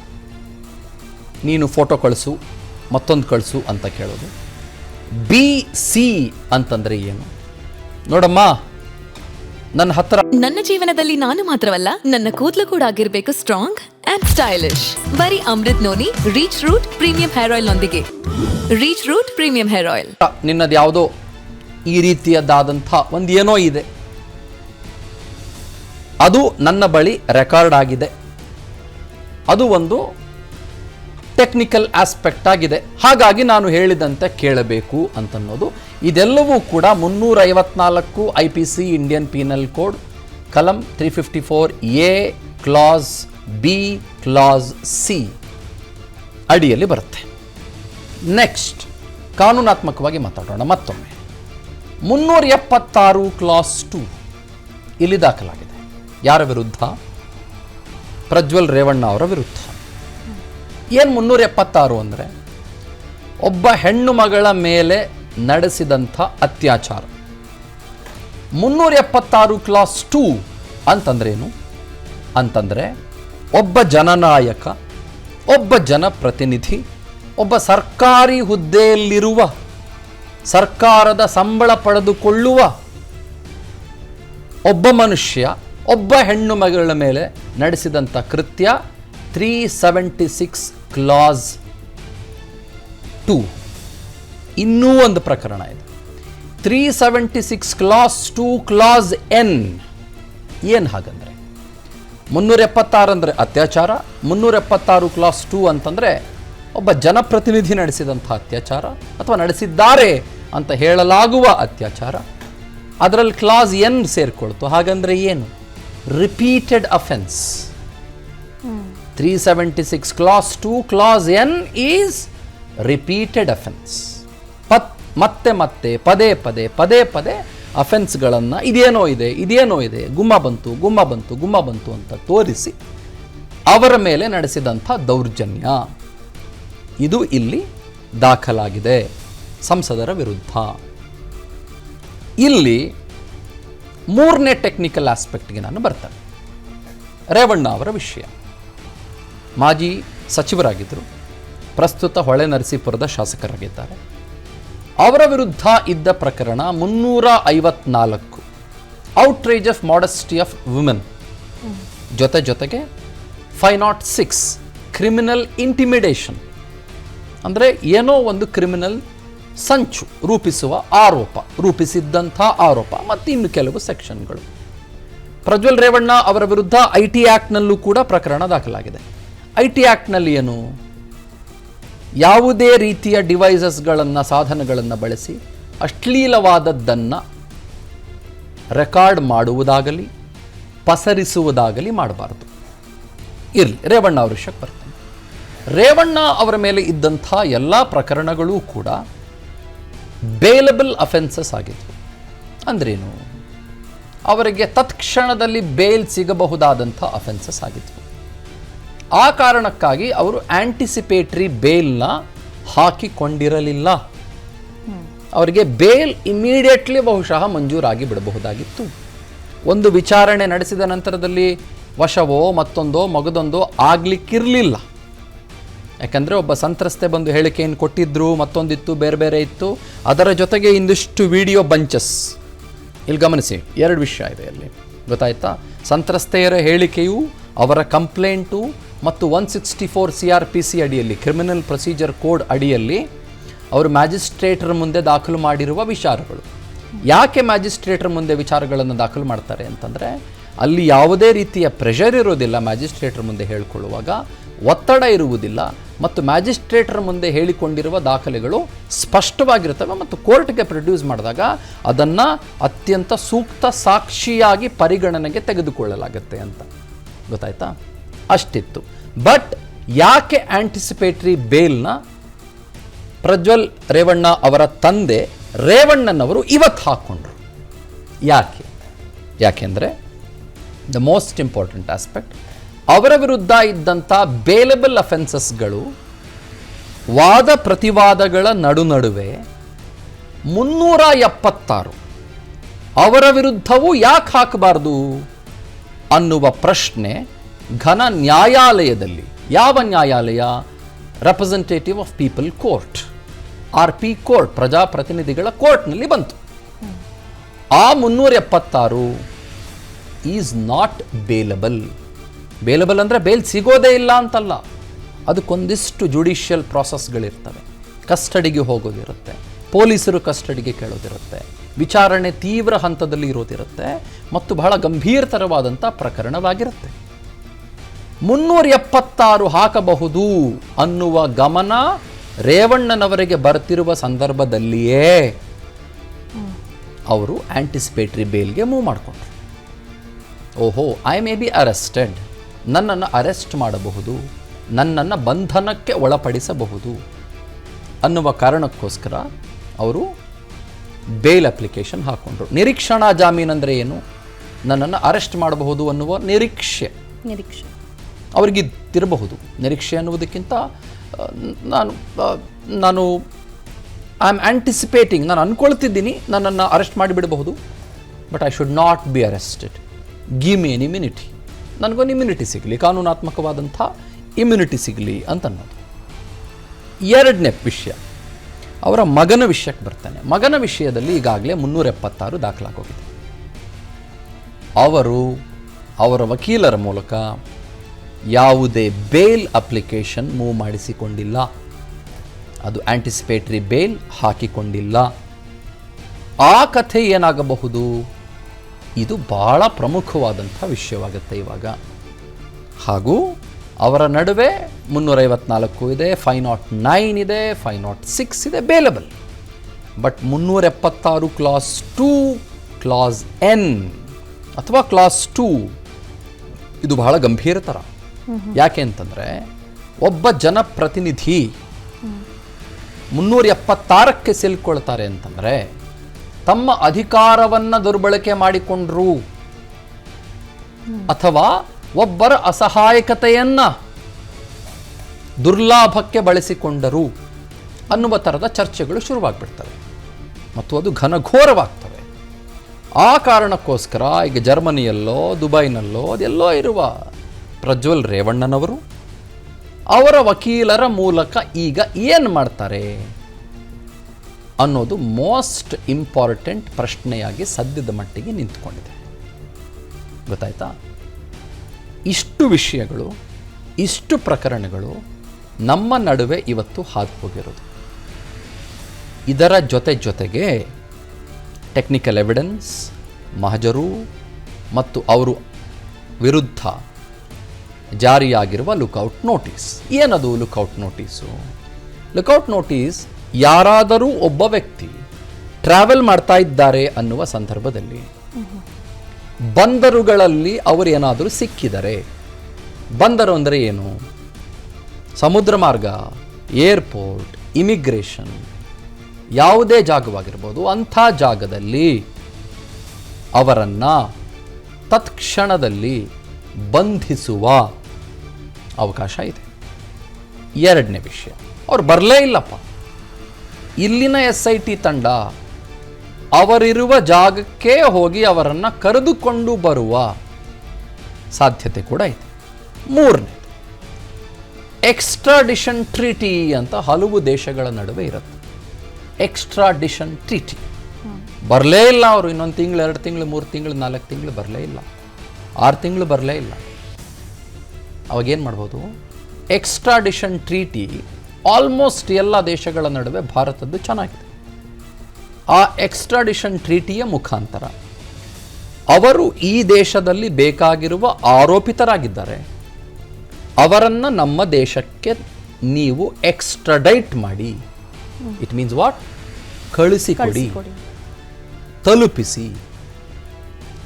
ನೀನು ಫೋಟೋ ಕಳಿಸು, ಮತ್ತೊಂದು ಕಳಿಸು ಅಂತ ಕೇಳೋದು. B-C ಅಂತಂದರೆ ಏನು? ನೋಡಮ್ಮ, ನನ್ನ ಹತ್ರ ನನ್ನ ಜೀವನದಲ್ಲಿ ನಾನು ಮಾತ್ರವಲ್ಲ, ನನ್ನ ಕೂದಲು ಕೂಡ ಆಗಿರ್ಬೇಕು ಸ್ಟ್ರಾಂಗ್ ಅಂಡ್ ಸ್ಟೈಲಿಶ್. ಬರೀ Amrut noni reach root premium hair oil ನೊಂದಿಗೆ. Reach root premium hair oil. ನಿನ್ನದು ಯಾವುದೋ ಈ ರೀತಿಯದಾದಂಥ ಒಂದು ಏನೋ ಇದೆ, ಅದು ನನ್ನ ಬಳಿ ರೆಕಾರ್ಡ್ ಆಗಿದೆ, ಅದು ಒಂದು ಟೆಕ್ನಿಕಲ್ ಆಸ್ಪೆಕ್ಟ್ ಆಗಿದೆ, ಹಾಗಾಗಿ ನಾನು ಹೇಳಿದಂತೆ ಕೇಳಬೇಕು ಅಂತನ್ನೋದು. ಇದೆಲ್ಲವೂ ಕೂಡ 354 IPC ಇಂಡಿಯನ್ ಪೀನಲ್ ಕೋಡ್ ಕಲಂ 354A class B class C ಅಡಿಯಲ್ಲಿ ಬರುತ್ತೆ. ನೆಕ್ಸ್ಟ್ ಕಾನೂನಾತ್ಮಕವಾಗಿ ಮಾತಾಡೋಣ ಮತ್ತೊಮ್ಮೆ. 376 ಕ್ಲಾಸ್ 2 ಇಲ್ಲಿ ದಾಖಲಾಗಿದೆ. ಯಾರ ವಿರುದ್ಧ? ಪ್ರಜ್ವಲ್ ರೇವಣ್ಣ ಅವರ ವಿರುದ್ಧ. ಏನು 376 ಅಂದರೆ, ಒಬ್ಬ ಹೆಣ್ಣು ಮಗಳ ಮೇಲೆ ನಡೆಸಿದಂಥ ಅತ್ಯಾಚಾರ. 376 ಕ್ಲಾಸ್ 2 ಅಂತಂದ್ರೇನು ಅಂತಂದರೆ, ಒಬ್ಬ ಜನನಾಯಕ, ಒಬ್ಬ ಜನಪ್ರತಿನಿಧಿ, ಒಬ್ಬ ಸರ್ಕಾರಿ ಹುದ್ದೆಯಲ್ಲಿರುವ, ಸರ್ಕಾರದ ಸಂಬಳ ಪಡೆದುಕೊಳ್ಳುವ ಒಬ್ಬ ಮನುಷ್ಯ ಒಬ್ಬ ಹೆಣ್ಣು ಮಗಳ ಮೇಲೆ ನಡೆಸಿದಂಥ ಕೃತ್ಯ 376 ಕ್ಲಾಸ್ 2. ಇನ್ನೂ ಒಂದು ಪ್ರಕರಣ ಇದೆ, 376 ಕ್ಲಾಸ್ 2 ಕ್ಲಾಸ್ N. ಏನು ಹಾಗಂದರೆ, 376 ಅಂದರೆ ಅತ್ಯಾಚಾರ, 376 ಕ್ಲಾಸ್ 2 ಅಂತಂದರೆ ಒಬ್ಬ ಜನಪ್ರತಿನಿಧಿ ನಡೆಸಿದಂಥ ಅತ್ಯಾಚಾರ ಅಥವಾ ನಡೆಸಿದ್ದಾರೆ ಅಂತ ಹೇಳಲಾಗುವ ಅತ್ಯಾಚಾರ. ಅದರಲ್ಲಿ ಕ್ಲಾಸ್ ಎನ್ ಸೇರಿಕೊಳ್ತು. ಹಾಗಂದ್ರೆ ಏನು? Repeated offence. 376 class 2 class N is repeated offence. ಮತ್ತೆ ಮತ್ತೆ ಪದೇ ಪದೇ ಅಫೆನ್ಸ್ಗಳನ್ನು ಇದೇನೋ ಇದೆ ಗುಮ್ಮ ಬಂತು ಅಂತ ತೋರಿಸಿ ಅವರ ಮೇಲೆ ನಡೆಸಿದಂಥ ದೌರ್ಜನ್ಯ ಇದು ಇಲ್ಲಿ ದಾಖಲಾಗಿದೆ ಸಂಸದರ ವಿರುದ್ಧ. ಇಲ್ಲಿ ಮೂರನೇ ಟೆಕ್ನಿಕಲ್ ಆಸ್ಪೆಕ್ಟ್ಗೆ ನಾನು ಬರ್ತೇನೆ. ರೇವಣ್ಣ ಅವರ ವಿಷಯ. ಮಾಜಿ ಸಚಿವರಾಗಿದ್ದರು, ಪ್ರಸ್ತುತ ಹೊಳೆ ನರಸೀಪುರದ ಶಾಸಕರಾಗಿದ್ದಾರೆ. ಅವರ ವಿರುದ್ಧ ಇದ್ದ ಪ್ರಕರಣ 354 outrage of modesty of women, ಜೊತೆಗೆ 506 ಕ್ರಿಮಿನಲ್ ಇಂಟಿಮಿಡೇಷನ್, ಅಂದರೆ ಏನೋ ಒಂದು ಕ್ರಿಮಿನಲ್ ಸಂಚು ರೂಪಿಸಿದ್ದಂಥ ಆರೋಪ ಮತ್ತು ಇನ್ನು ಕೆಲವು ಸೆಕ್ಷನ್ಗಳು. ಪ್ರಜ್ವಲ್ ರೇವಣ್ಣ ಅವರ ವಿರುದ್ಧ IT ಆ್ಯಕ್ಟ್ನಲ್ಲೂ ಕೂಡ ಪ್ರಕರಣ ದಾಖಲಾಗಿದೆ. IT ಆ್ಯಕ್ಟ್ನಲ್ಲಿ ಏನು? ಯಾವುದೇ ರೀತಿಯ ಡಿವೈಸಸ್ಗಳನ್ನು ಸಾಧನಗಳನ್ನು ಬಳಸಿ ಅಶ್ಲೀಲವಾದದ್ದನ್ನು ರೆಕಾರ್ಡ್ ಮಾಡುವುದಾಗಲಿ ಪಸರಿಸುವುದಾಗಲಿ ಮಾಡಬಾರ್ದು. ಇರಲಿ, ರೇವಣ್ಣ ಅವರ ವಿಷಯಕ್ಕೆ ಬರ್ತಾನೆ. ರೇವಣ್ಣ ಅವರ ಮೇಲೆ ಇದ್ದಂಥ ಎಲ್ಲ ಪ್ರಕರಣಗಳೂ ಕೂಡ ಬೇಲಬಲ್ ಅಫೆನ್ಸಸ್ ಆಗಿದ್ವು. ಅಂದ್ರೇನು? ಅವರಿಗೆ ತತ್ಕ್ಷಣದಲ್ಲಿ ಬೇಲ್ ಸಿಗಬಹುದಾದಂಥ ಅಫೆನ್ಸಸ್ ಆಗಿದ್ವು. ಆ ಕಾರಣಕ್ಕಾಗಿ ಅವರು ಆಂಟಿಸಿಪೇಟರಿ ಬೇಲ್ನ ಹಾಕಿಕೊಂಡಿರಲಿಲ್ಲ. ಅವರಿಗೆ ಬೇಲ್ ಇಮಿಡಿಯೇಟ್ಲಿ ಬಹುಶಃ ಮಂಜೂರಾಗಿ ಬಿಡಬಹುದಾಗಿತ್ತು. ಒಂದು ವಿಚಾರಣೆ ನಡೆಸಿದ ನಂತರದಲ್ಲಿ ವಶವೋ ಮತ್ತೊಂದೋ ಮಗದೊಂದೋ ಆಗಲಿಕ್ಕಿರಲಿಲ್ಲ. ಯಾಕಂದರೆ ಒಬ್ಬ ಸಂತ್ರಸ್ತೆ ಬಂದು ಹೇಳಿಕೆಯನ್ನು ಕೊಟ್ಟಿದ್ರು, ಮತ್ತೊಂದಿತ್ತು, ಬೇರೆ ಇತ್ತು. ಅದರ ಜೊತೆಗೆ ಇಂದಿಷ್ಟು ವಿಡಿಯೋ ಬಂಚಸ್. ಇಲ್ಲಿ ಗಮನಿಸಿ, 2 ವಿಷಯ ಇದೆ ಅಲ್ಲಿ, ಗೊತ್ತಾಯ್ತಾ? ಸಂತ್ರಸ್ತೆಯರ ಹೇಳಿಕೆಯು, ಅವರ ಕಂಪ್ಲೇಂಟು ಮತ್ತು 164 CRPC ಅಡಿಯಲ್ಲಿ, ಕ್ರಿಮಿನಲ್ ಪ್ರೊಸೀಜರ್ ಕೋಡ್ ಅಡಿಯಲ್ಲಿ ಅವರು ಮ್ಯಾಜಿಸ್ಟ್ರೇಟರ್ ಮುಂದೆ ದಾಖಲು ಮಾಡಿರುವ ವಿಚಾರಗಳು. ಯಾಕೆ ಮ್ಯಾಜಿಸ್ಟ್ರೇಟರ್ ಮುಂದೆ ವಿಚಾರಗಳನ್ನು ದಾಖಲು ಮಾಡ್ತಾರೆ ಅಂತಂದರೆ, ಅಲ್ಲಿ ಯಾವುದೇ ರೀತಿಯ ಪ್ರೆಷರ್ ಇರೋದಿಲ್ಲ. ಮ್ಯಾಜಿಸ್ಟ್ರೇಟರ್ ಮುಂದೆ ಹೇಳಿಕೊಳ್ಳುವಾಗ ಒತ್ತಡ ಇರುವುದಿಲ್ಲ ಮತ್ತು ಮ್ಯಾಜಿಸ್ಟ್ರೇಟರ್ ಮುಂದೆ ಹೇಳಿಕೊಂಡಿರುವ ದಾಖಲೆಗಳು ಸ್ಪಷ್ಟವಾಗಿರ್ತವೆ ಮತ್ತು ಕೋರ್ಟ್ಗೆ ಪ್ರೊಡ್ಯೂಸ್ ಮಾಡಿದಾಗ ಅದನ್ನು ಅತ್ಯಂತ ಸೂಕ್ತ ಸಾಕ್ಷಿಯಾಗಿ ಪರಿಗಣನೆಗೆ ತೆಗೆದುಕೊಳ್ಳಲಾಗುತ್ತೆ ಅಂತ. ಗೊತ್ತಾಯ್ತಾ? ಅಷ್ಟಿತ್ತು. ಬಟ್ ಯಾಕೆ ಆಂಟಿಸಿಪೇಟರಿ ಬೇಲ್ನ ಪ್ರಜ್ವಲ್ ರೇವಣ್ಣ ಅವರ ತಂದೆ ರೇವಣ್ಣನವರು ಇವತ್ತು ಹಾಕ್ಕೊಂಡ್ರು? ಯಾಕೆಂದರೆ ದ ಮೋಸ್ಟ್ ಇಂಪಾರ್ಟೆಂಟ್ ಆಸ್ಪೆಕ್ಟ್, ಅವರ ವಿರುದ್ಧ ಇದ್ದಂಥ ಬೇಲಬಲ್ ಅಫೆನ್ಸಸ್ಗಳು ವಾದ ಪ್ರತಿವಾದಗಳ ನಡುವೆ 376 ಅವರ ವಿರುದ್ಧವೂ ಯಾಕೆ ಹಾಕಬಾರ್ದು ಅನ್ನುವ ಪ್ರಶ್ನೆ ಘನ ನ್ಯಾಯಾಲಯದಲ್ಲಿ, ಯಾವ ನ್ಯಾಯಾಲಯ? Representative of people court, RP court, ಪ್ರಜಾಪ್ರತಿನಿಧಿಗಳ ಕೋರ್ಟ್ನಲ್ಲಿ ಬಂತು. ಆ 376 ಈಸ್ ನಾಟ್ ಬೇಲಬಲ್. ಬೇಲಬಲ್ ಅಂದರೆ ಬೇಲ್ ಸಿಗೋದೇ ಇಲ್ಲ ಅಂತಲ್ಲ, ಅದಕ್ಕೊಂದಿಷ್ಟು ಜುಡಿಷಿಯಲ್ ಪ್ರಾಸೆಸ್ಗಳಿರ್ತವೆ. ಕಸ್ಟಡಿಗೆ ಹೋಗೋದಿರುತ್ತೆ, ಪೊಲೀಸರು ಕಸ್ಟಡಿಗೆ ಕೇಳೋದಿರುತ್ತೆ, ವಿಚಾರಣೆ ತೀವ್ರ ಹಂತದಲ್ಲಿ ಇರೋದಿರುತ್ತೆ ಮತ್ತು ಬಹಳ ಗಂಭೀರತರವಾದಂಥ ಪ್ರಕರಣವಾಗಿರುತ್ತೆ. 376 ಹಾಕಬಹುದು ಅನ್ನುವ ಗಮನ ರೇವಣ್ಣನವರಿಗೆ ಬರ್ತಿರುವ ಸಂದರ್ಭದಲ್ಲಿಯೇ ಅವರು ಆಂಟಿಸಿಪೇಟರಿ ಬೇಲ್ಗೆ ಮೂವ್ ಮಾಡಿಕೊಂಡ್ರು. ಓಹೋ, ಐ ಮೇ ಬಿ ಅರೆಸ್ಟೆಡ್, ನನ್ನನ್ನು ಅರೆಸ್ಟ್ ಮಾಡಬಹುದು, ನನ್ನನ್ನು ಬಂಧನಕ್ಕೆ ಒಳಪಡಿಸಬಹುದು ಅನ್ನುವ ಕಾರಣಕ್ಕೋಸ್ಕರ ಅವರು ಬೇಲ್ ಅಪ್ಲಿಕೇಶನ್ ಹಾಕ್ಕೊಂಡ್ರು. ನಿರೀಕ್ಷಣಾ ಜಾಮೀನು ಅಂದರೆ ಏನು? ನನ್ನನ್ನು ಅರೆಸ್ಟ್ ಮಾಡಬಹುದು ಅನ್ನುವ ನಿರೀಕ್ಷೆ ಅವರಿಗಿದ್ದಿರಬಹುದು. ನಿರೀಕ್ಷೆ ಅನ್ನುವುದಕ್ಕಿಂತ ನಾನು ಐ ಆಮ್ ಆಂಟಿಸಿಪೇಟಿಂಗ್, ನಾನು ಅಂದ್ಕೊಳ್ತಿದ್ದೀನಿ ನನ್ನನ್ನು ಅರೆಸ್ಟ್ ಮಾಡಿಬಿಡಬಹುದು, but I should not be arrested. Give me an immunity, ನನಗೊಂದು ಇಮ್ಯುನಿಟಿ ಸಿಗಲಿ, ಕಾನೂನಾತ್ಮಕವಾದಂಥ ಇಮ್ಯುನಿಟಿ ಸಿಗಲಿ ಅಂತ ಅನ್ನೋದು. 2ನೇ ವಿಷಯ, ಅವರ ಮಗನ ವಿಷಯಕ್ಕೆ ಬರ್ತಾನೆ. ಮಗನ ವಿಷಯದಲ್ಲಿ ಈಗಾಗಲೇ 376 ದಾಖಲಾಗೋಗಿದೆ. ಅವರ ವಕೀಲರ ಮೂಲಕ ಯಾವುದೇ ಬೇಲ್ ಅಪ್ಲಿಕೇಶನ್ ಮೂವ್ ಮಾಡಿಸಿಕೊಂಡಿಲ್ಲ, ಅದು ಆಂಟಿಸಿಪೇಟರಿ ಬೇಲ್ ಹಾಕಿಕೊಂಡಿಲ್ಲ. ಆ ಕಥೆ ಏನಾಗಬಹುದು? ಇದು ಬಹಳ ಪ್ರಮುಖವಾದಂಥ ವಿಷಯವಾಗುತ್ತೆ. ಇವಾಗ ಹಾಗೂ ಅವರ ನಡುವೆ 354 ಇದೆ, 509 ಇದೆ, 506 ಇದೆ bailable. But 376 class 2, class N ಅಥವಾ ಕ್ಲಾಸ್ 2 ಇದು ಬಹಳ ಗಂಭೀರತರ. ಯಾಕೆ ಅಂತಂದರೆ ಒಬ್ಬ ಜನಪ್ರತಿನಿಧಿ 376ಕ್ಕೆ ಸಿಲ್ಕೊಳ್ತಾರೆ ಅಂತಂದರೆ ತಮ್ಮ ಅಧಿಕಾರವನ್ನು ದುರ್ಬಳಕೆ ಮಾಡಿಕೊಂಡ್ರು ಅಥವಾ ಒಬ್ಬರ ಅಸಹಾಯಕತೆಯನ್ನು ದುರ್ಲಾಭಕ್ಕೆ ಬಳಸಿಕೊಂಡರು ಅನ್ನುವ ಥರದ ಚರ್ಚೆಗಳು ಶುರುವಾಗ್ಬಿಡ್ತವೆ ಮತ್ತು ಅದು ಘನಘೋರವಾಗ್ತವೆ. ಆ ಕಾರಣಕ್ಕೋಸ್ಕರ ಈಗ ಜರ್ಮನಿಯಲ್ಲೋ ದುಬೈನಲ್ಲೋ ಅದೆಲ್ಲೋ ಇರುವ ಪ್ರಜ್ವಲ್ ರೇವಣ್ಣನವರು ಅವರ ವಕೀಲರ ಮೂಲಕ ಈಗ ಏನು ಮಾಡ್ತಾರೆ ಅನ್ನೋದು ಮೋಸ್ಟ್ ಇಂಪಾರ್ಟೆಂಟ್ ಪ್ರಶ್ನೆಯಾಗಿ ಸದ್ಯದ ಮಟ್ಟಿಗೆ ನಿಂತ್ಕೊಂಡಿದೆ. ಗೊತ್ತಾಯ್ತಾ? ಇಷ್ಟು ವಿಷಯಗಳು, ಇಷ್ಟು ಪ್ರಕರಣಗಳು ನಮ್ಮ ನಡುವೆ ಇವತ್ತು ಹಾದು ಹೋಗಿರೋದು. ಇದರ ಜೊತೆಗೆ ಟೆಕ್ನಿಕಲ್ ಎವಿಡೆನ್ಸ್, ಮಹಜರು ಮತ್ತು ಅವರು ವಿರುದ್ಧ ಜಾರಿಯಾಗಿರುವ ಲುಕೌಟ್ ನೋಟಿಸ್. ಏನದು ಲುಕೌಟ್ ನೋಟಿಸು? ಲುಕೌಟ್ ನೋಟಿಸ್ ಯಾರಾದರೂ ಒಬ್ಬ ವ್ಯಕ್ತಿ ಟ್ರಾವೆಲ್ ಮಾಡ್ತಾ ಇದ್ದಾರೆ ಅನ್ನುವ ಸಂದರ್ಭದಲ್ಲಿ ಬಂದರುಗಳಲ್ಲಿ ಅವರು ಏನಾದರೂ ಸಿಕ್ಕಿದರೆ, ಬಂದರು ಅಂದರೆ ಏನು? ಸಮುದ್ರ ಮಾರ್ಗ, ಏರ್ಪೋರ್ಟ್, ಇಮಿಗ್ರೇಷನ್, ಯಾವುದೇ ಜಾಗವಾಗಿರ್ಬೋದು, ಅಂಥ ಜಾಗದಲ್ಲಿ ಅವರನ್ನು ತತ್ಕ್ಷಣದಲ್ಲಿ ಬಂಧಿಸುವ ಅವಕಾಶ ಇದೆ. ಎರಡನೇ ವಿಷಯ, ಅವ್ರು ಬರಲೇ ಇಲ್ಲಪ್ಪ, ಇಲ್ಲಿನ SIT ತಂಡ ಅವರಿರುವ ಜಾಗಕ್ಕೆ ಹೋಗಿ ಅವರನ್ನು ಕರೆದುಕೊಂಡು ಬರುವ ಸಾಧ್ಯತೆ ಕೂಡ ಇದೆ. ಮೂರನೇದು, ಎಕ್ಸ್ಟ್ರಾಡಿಷನ್ ಟ್ರೀಟಿ ಅಂತ ಹಲವು ದೇಶಗಳ ನಡುವೆ ಇರುತ್ತೆ. ಎಕ್ಸ್ಟ್ರಾಡಿಷನ್ ಟ್ರೀಟಿ ಬರಲೇ ಇಲ್ಲ ಅವರು, ಇನ್ನೊಂದು ತಿಂಗಳು, 2 ತಿಂಗಳು, 3 ತಿಂಗಳು, 4 ತಿಂಗಳು ಬರಲೇ ಇಲ್ಲ, 6 ತಿಂಗಳು ಬರಲೇ ಇಲ್ಲ. ಅವಾಗೇನು ಮಾಡ್ಬೋದು? ಎಕ್ಸ್ಟ್ರಾಡಿಷನ್ ಟ್ರೀಟಿ ಆಲ್ಮೋಸ್ಟ್ ಎಲ್ಲ ದೇಶಗಳ ನಡುವೆ ಭಾರತದ್ದು ಚೆನ್ನಾಗಿದೆ. ಆ ಎಕ್ಸ್ಟ್ರಾಡಿಷನ್ ಟ್ರೀಟಿಯ ಮುಖಾಂತರ ಅವರು ಈ ದೇಶದಲ್ಲಿ ಬೇಕಾಗಿರುವ ಆರೋಪಿತರಾಗಿದ್ದಾರೆ, ಅವರನ್ನು ನಮ್ಮ ದೇಶಕ್ಕೆ ನೀವು ಎಕ್ಸ್ಟ್ರಡೈಟ್ ಮಾಡಿ, ಇಟ್ ಮೀನ್ಸ್ ವಾಟ್? ಕಳಿಸಿಕೊಡಿ, ತಲುಪಿಸಿ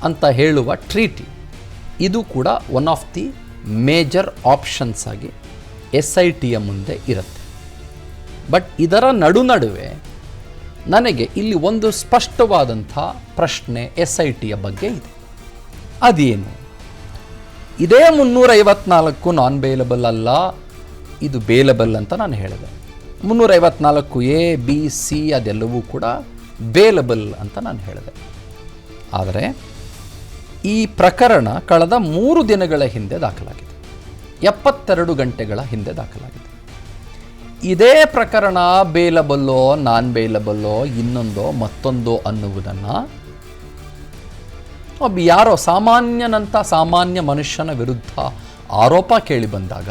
ಅಂತ ಹೇಳುವ ಟ್ರೀಟಿ. ಇದು ಕೂಡ one of the major options ಆಗಿ SITಯ ಮುಂದೆ ಇರುತ್ತೆ. ಬಟ್ ಇದರ ನಡುವೆ ನನಗೆ ಇಲ್ಲಿ ಒಂದು ಸ್ಪಷ್ಟವಾದಂಥ ಪ್ರಶ್ನೆ SITಯ ಬಗ್ಗೆ ಇದೆ. ಅದೇನು? ಇದೇ 354 ನಾನ್ ಬೇಲಬಲ್ ಅಲ್ಲ, ಇದು ಬೇಲಬಲ್ ಅಂತ ನಾನು ಹೇಳಿದೆ. 354A, B, C ಅದೆಲ್ಲವೂ ಕೂಡ ಬೇಲಬಲ್ ಅಂತ ನಾನು ಹೇಳಿದೆ. ಆದರೆ ಈ ಪ್ರಕರಣ ಕಳೆದ 3 ದಿನಗಳ ಹಿಂದೆ ದಾಖಲಾಗಿದೆ, 72 ಗಂಟೆಗಳ ಹಿಂದೆ ದಾಖಲಾಗಿದೆ. ಇದೇ ಪ್ರಕರಣ ಬೇಲಬಲ್ಲೋ ನಾನ್ ಬೇಲಬಲ್ಲೋ ಇನ್ನೊಂದೋ ಮತ್ತೊಂದೋ ಅನ್ನುವುದನ್ನು ಒಬ್ಬ ಯಾರೋ ಸಾಮಾನ್ಯನಂಥ ಸಾಮಾನ್ಯ ಮನುಷ್ಯನ ವಿರುದ್ಧ ಆರೋಪ ಕೇಳಿ ಬಂದಾಗ